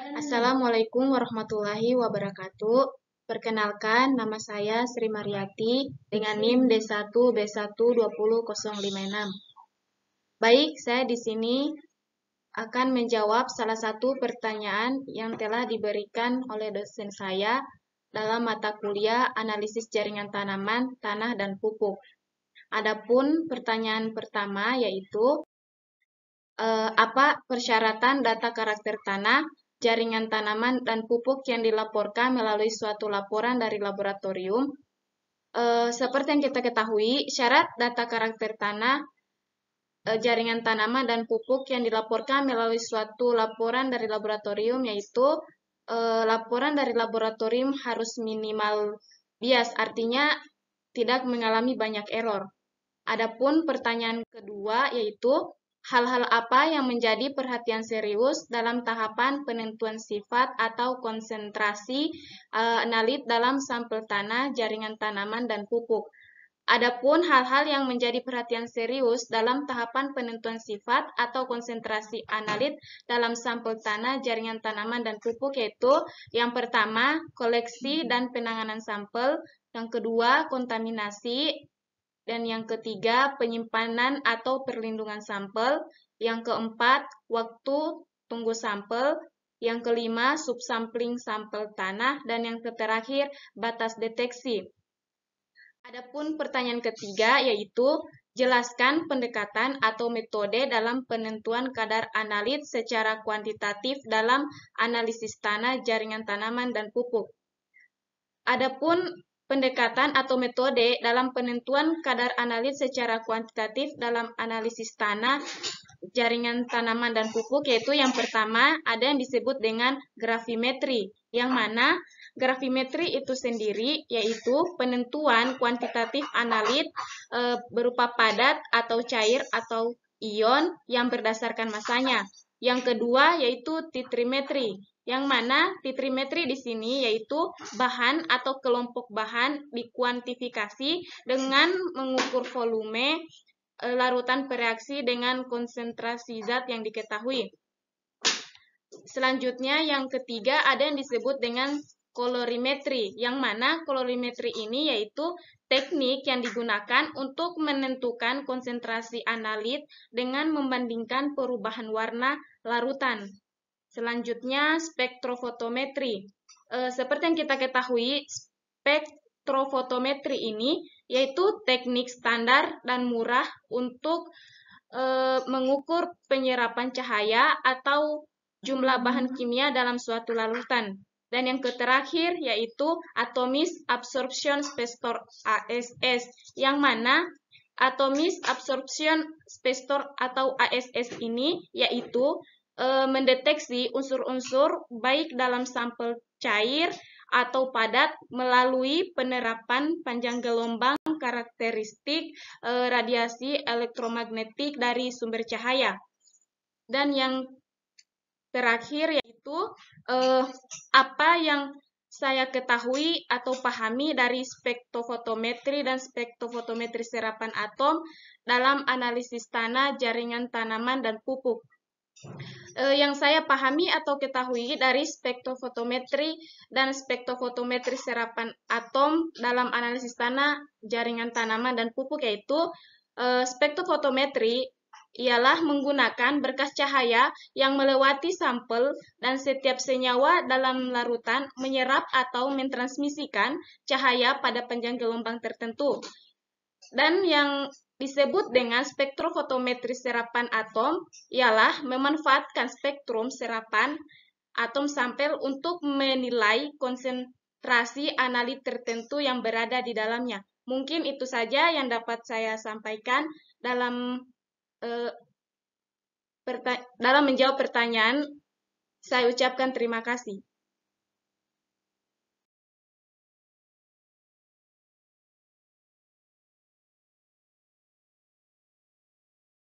Assalamualaikum warahmatullahi wabarakatuh. Perkenalkan, nama saya Sri Mariati dengan NIM D1B1200056. Baik, saya di sini akan menjawab salah satu pertanyaan yang telah diberikan oleh dosen saya dalam mata kuliah Analisis Jaringan Tanaman, Tanah, dan Pupuk. Adapun pertanyaan pertama yaitu apa persyaratan data karakter tanah, jaringan tanaman, dan pupuk yang dilaporkan melalui suatu laporan dari laboratorium? Seperti yang kita ketahui, syarat data karakter tanah, jaringan tanaman, dan pupuk yang dilaporkan melalui suatu laporan dari laboratorium yaitu laporan dari laboratorium harus minimal bias, artinya tidak mengalami banyak error. Adapun pertanyaan kedua yaitu hal-hal apa yang menjadi perhatian serius dalam tahapan penentuan sifat atau konsentrasi analit dalam sampel tanah, jaringan tanaman, dan pupuk. Adapun hal-hal yang menjadi perhatian serius dalam tahapan penentuan sifat atau konsentrasi analit dalam sampel tanah, jaringan tanaman, dan pupuk yaitu yang pertama, koleksi dan penanganan sampel, yang kedua, kontaminasi, dan yang ketiga, penyimpanan atau perlindungan sampel, yang keempat, waktu tunggu sampel, yang kelima, subsampling sampel tanah, dan yang terakhir, batas deteksi. Adapun pertanyaan ketiga yaitu jelaskan pendekatan atau metode dalam penentuan kadar analit secara kuantitatif dalam analisis tanah, jaringan tanaman, dan pupuk. Adapun pendekatan atau metode dalam penentuan kadar analit secara kuantitatif dalam analisis tanah, jaringan tanaman, dan pupuk yaitu yang pertama ada yang disebut dengan grafimetri, yang mana grafimetri itu sendiri yaitu penentuan kuantitatif analit berupa padat atau cair atau ion yang berdasarkan masanya. Yang kedua yaitu titrimetri, yang mana titrimetri di sini yaitu bahan atau kelompok bahan dikuantifikasi dengan mengukur volume larutan bereaksi dengan konsentrasi zat yang diketahui. Selanjutnya yang ketiga ada yang disebut dengan kolorimetri, yang mana kolorimetri ini yaitu teknik yang digunakan untuk menentukan konsentrasi analit dengan membandingkan perubahan warna larutan. Selanjutnya spektrofotometri. Seperti yang kita ketahui, spektrofotometri ini yaitu teknik standar dan murah untuk mengukur penyerapan cahaya atau jumlah bahan kimia dalam suatu larutan. Dan yang terakhir yaitu atomic absorption spector ASS, yang mana atomic absorption spector atau ASS ini yaitu mendeteksi unsur-unsur baik dalam sampel cair atau padat melalui penerapan panjang gelombang karakteristik radiasi elektromagnetik dari sumber cahaya. Dan yang terakhir yaitu apa yang saya ketahui atau pahami dari spektrofotometri dan spektrofotometri serapan atom dalam analisis tanah, jaringan tanaman, dan pupuk. Yang saya pahami atau ketahui dari spektrofotometri dan spektrofotometri serapan atom dalam analisis tanah, jaringan tanaman, dan pupuk yaitu spektrofotometri ialah menggunakan berkas cahaya yang melewati sampel dan setiap senyawa dalam larutan menyerap atau mentransmisikan cahaya pada panjang gelombang tertentu. Dan yang disebut dengan spektrofotometri serapan atom ialah memanfaatkan spektrum serapan atom sampel untuk menilai konsentrasi analit tertentu yang berada di dalamnya. Mungkin itu saja yang dapat saya sampaikan dalam menjawab pertanyaan. Saya ucapkan terima kasih.